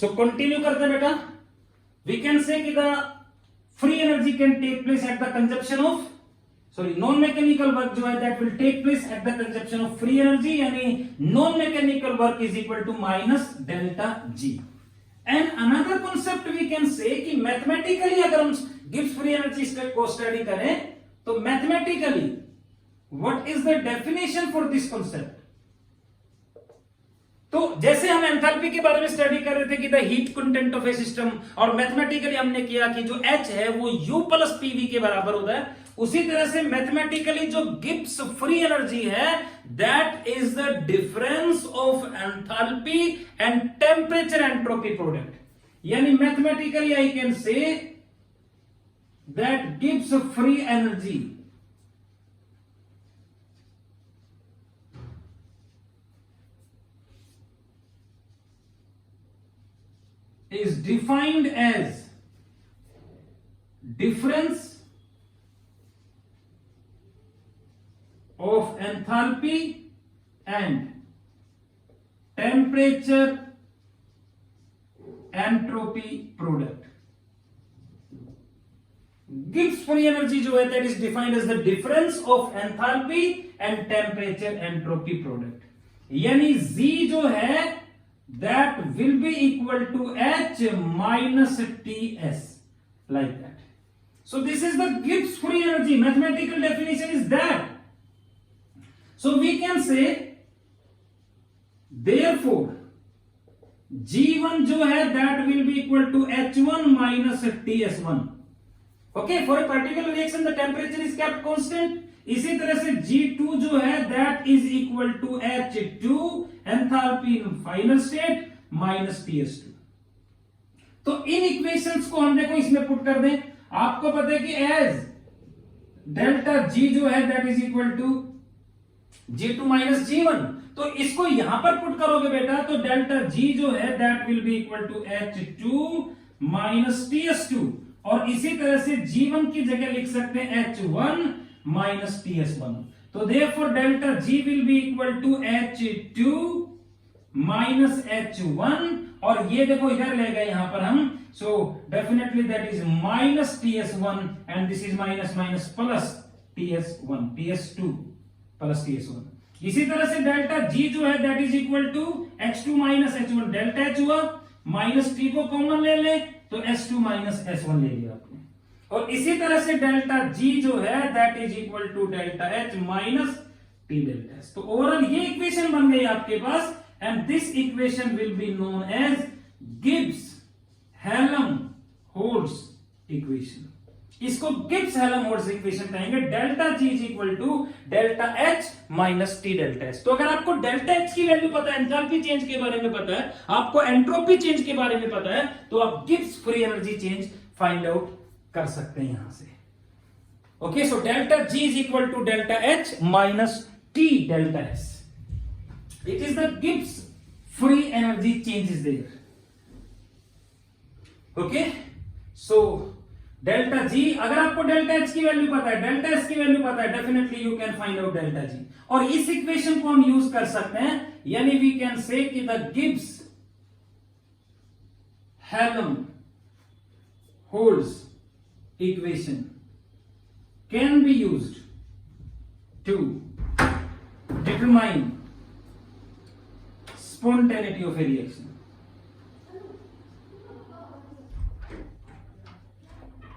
So continue करते हैं बेटा. We can say that the free energy can take place at the consumption of non mechanical work जो है that will take place at the consumption of free energy, यानी non mechanical work is equal to minus delta G. And another concept we can say that mathematically अगर हम Gibbs free energy को study करें तो mathematically what is the definition for this concept. तो जैसे हम enthalpy के बारे में स्टडी कर रहे थे कि the heat content of A system, और मैथमेटिकली हमने किया कि जो H है वो U प्लस पीवी के बराबर होता है, उसी तरह से मैथमेटिकली जो गिब्स फ्री एनर्जी है that is the difference of enthalpy and temperature entropy product. यानी mathematically I can say that Gibbs free energy is defined as difference of enthalpy and temperature entropy product. Gibbs free energy जो है that is defined as the difference of enthalpy and temperature entropy product. यानी Z जो है that will be equal to H minus Ts, like that. So this is the Gibbs free energy. Mathematical definition is that. So we can say therefore G1 जो है that will be equal to H1 minus Ts1. Okay, for a particular reaction the temperature is kept constant. इसी तरह से G2 जो है that is equal to H2 enthalpy in final state minus Ts2. तो इन equations को हम देखो इसमें पुट कर दें. आपको पता है कि एज डेल्टा G जो है that is equal to G2 minus G1, तो इसको यहां पर पुट करोगे बेटा तो डेल्टा G जो है that will be equal to H2 minus Ts2, और इसी तरह से G1 की जगह लिख सकते हैं H1 माइनस Ts1. तो therefore delta G will be equal to H2 minus H1, और ये देखो इधर ले गए यहां पर हम, so definitely that is minus Ts1 and this is minus minus plus Ts1, Ts2 plus Ts1. इसी तरह से डेल्टा G जो है that is equal to H2 minus H1, delta H हुआ, माइनस T को कॉमन ले ले तो S2 minus S1 ले लिया आपने, और इसी तरह से डेल्टा G जो है that is equal to delta H minus T delta S. तो ओवरऑल ये इक्वेशन बन गई आपके पास, and this equation will be known as Gibbs Helmholtz equation. इसको गिब्स हेल्महोल्ट्ज इक्वेशन कहेंगे. Delta G is equal to delta H minus T delta S. तो अगर आपको डेल्टा H की वैल्यू पता है, एंथैल्पी चेंज के बारे में पता है, आपको एंट्रोपी चेंज के बारे में पता है, तो आप Gibbs free energy change find out कर सकते हैं यहां से. Okay, so delta G is equal to delta H minus T delta S. It is the Gibbs free energy change is there. Okay, so delta G, अगर आपको delta H की value पता है, डेल्टा S की value पता है, definitely you can find out delta G, और इस इक्वेशन को हम यूज कर सकते हैं. यानी we can say that the Gibbs Helmholtz equation can be used to determine spontaneity of a reaction.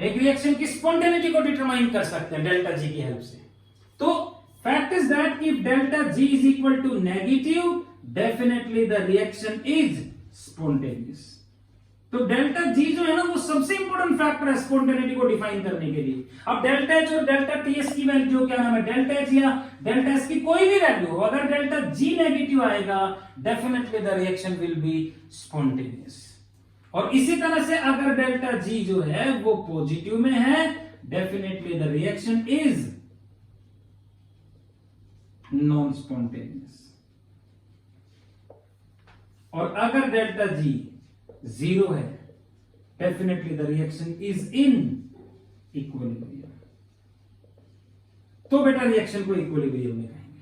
एक रिएक्शन की स्पॉन्टेनिटी को डिटरमाइन कर सकते हैं डेल्टा G की हेल्प से. तो fact is that if delta G is equal to negative, definitely the reaction is spontaneous. तो डेल्टा G जो है ना वो सबसे इंपॉर्टेंट फैक्टर है स्पॉन्टेनिटी को डिफाइन करने के लिए. अब डेल्टा H और डेल्टा Ts की वैल्यू क्या नाम है, डेल्टा H या डेल्टा S की कोई भी वैल्यू हो, अगर डेल्टा G नेगेटिव आएगा definitely the reaction will be spontaneous. और इसी तरह से अगर डेल्टा G जो है वो पॉजिटिव में है, definitely the reaction is non spontaneous. और अगर डेल्टा G जीरो है, definitely the reaction is in equilibrium. तो बेटा रिएक्शन को इक्विलिब्रियम में कहेंगे.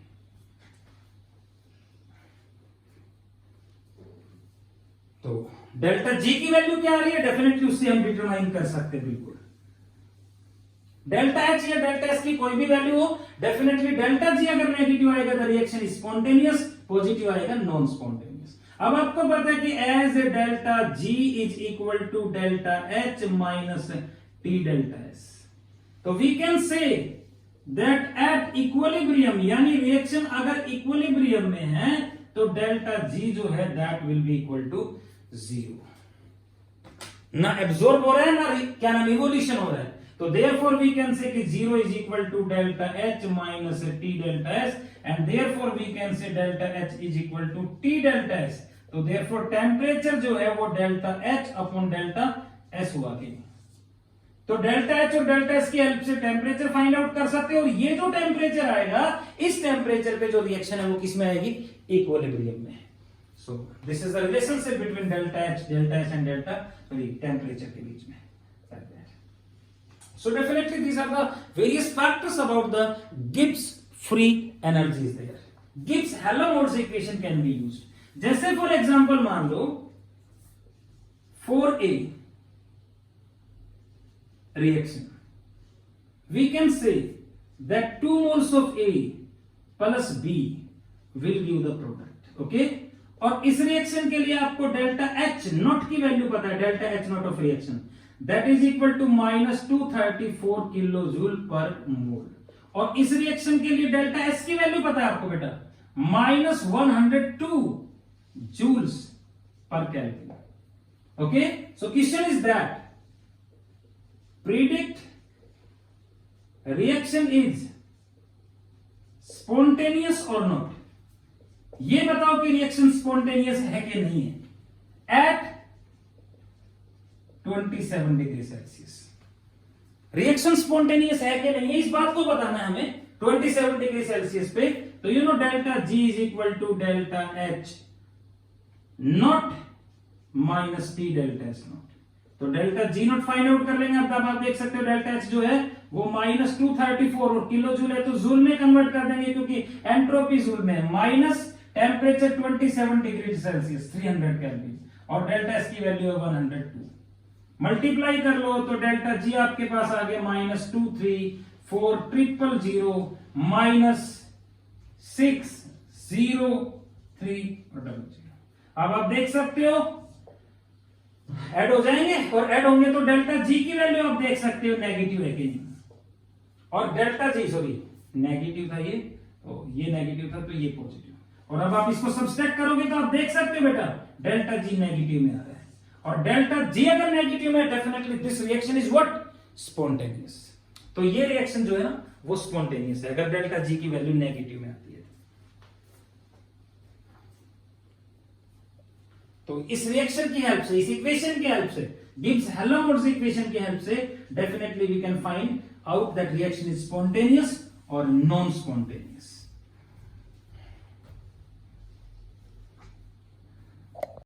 तो डेल्टा जी की वैल्यू क्या आ रही है, डेफिनेटली उससे हम डिटरमाइन कर सकते हैं बिल्कुल। डेल्टा एच या डेल्टा एस की कोई भी वैल्यू हो, डेफिनेटली डेल्टा जी अगर नेगेटिव आएगा तो रिएक्शन स्पॉन्टेनियस, पॉजिटिव आएगा नॉन स्पॉन्टेनियस। अब आपको पता है कि as a delta G is equal to delta H minus T delta S, तो we can say that at equilibrium, यानी रिएक्शन अगर इक्विलिब्रियम में है तो डेल्टा जी जो है that will be equal to zero. ना एब्जॉर्ब हो रहा है ना क्या नाम इवोल्यूशन हो रहा है, तो therefore we can say कि 0 is equal to delta H minus T delta S, and therefore we can say delta H is equal to T delta S, तो therefore टेम्परेचर जो है वो delta H upon delta S हुआ कि तो delta H और delta S की help से टेम्परेचर फाइंड आउट कर सकते हो, और ये जो टेम्परेचर आएगा इस टेम्परेचर पे जो रिएक्शन है वो किस में आएगी, इक्विलिब्रियम में। So this is the relationship between delta H and delta temperature के बीच में। So definitely these are the various factors about the Gibbs free energies there. Gibbs Helmholtz equation can be used. जैसे for example मान लो 4A reaction, we can say that 2 moles of A plus B will give the product. Okay? और इस reaction के लिए आपको delta H not की value पता है, delta H not of reaction that is equal to minus 234 kilojoule पर मोल, और इस रिएक्शन के लिए डेल्टा एस की वैल्यू पता है आपको बेटा, minus 102 joules per Kelvin. Okay, so question is that predict reaction is spontaneous or not. ये बताओ कि रिएक्शन स्पॉन्टेनियस है कि नहीं है at 27 degree Celsius. Reaction spontaneous है कि नहीं है इस बात को बताना है हमें 27 डिग्री सेल्सियस पे, तो you know delta G is equal to delta H naught minus T delta S naught, तो delta G naught find out कर लेंगे। अब आप देख सकते हो डेल्टा एच जो है वो माइनस 234 और किलो जूल है तो जूल में कन्वर्ट कर देंगे क्योंकि एंट्रोपी जूल में, minus temperature 27 degree Celsius 300 kelvin, और डेल्टा एस की वैल्यू है 102, मल्टीप्लाई कर लो तो डेल्टा जी आपके पास आ गया माइनस 234,000 माइनस 603,000। अब आप देख सकते हो ऐड हो जाएंगे, और ऐड होंगे तो डेल्टा जी की वैल्यू आप देख सकते हो नेगेटिव है कि नहीं, और डेल्टा जी सॉरी नेगेटिव था ये, तो ये नेगेटिव था तो ये पॉजिटिव, और अब आप इसको सब्सट्रैक्ट करोगे तो आप देख सकते हो बेटा डेल्टा जी नेगेटिव में आ रहा है, और डेल्टा जी अगर नेगेटिव में definitely this reaction is what spontaneous, तो ये रिएक्शन जो है ना वो स्पॉन्टेनियस है अगर डेल्टा जी की वैल्यू नेगेटिव में आती है। तो इस रिएक्शन की हेल्प से, इस इक्वेशन की हेल्प से, गिब्स हेल्महोल्ट्ज इक्वेशन की हेल्प से definitely we can find out that reaction is spontaneous और नॉन स्पॉन्टेनियस।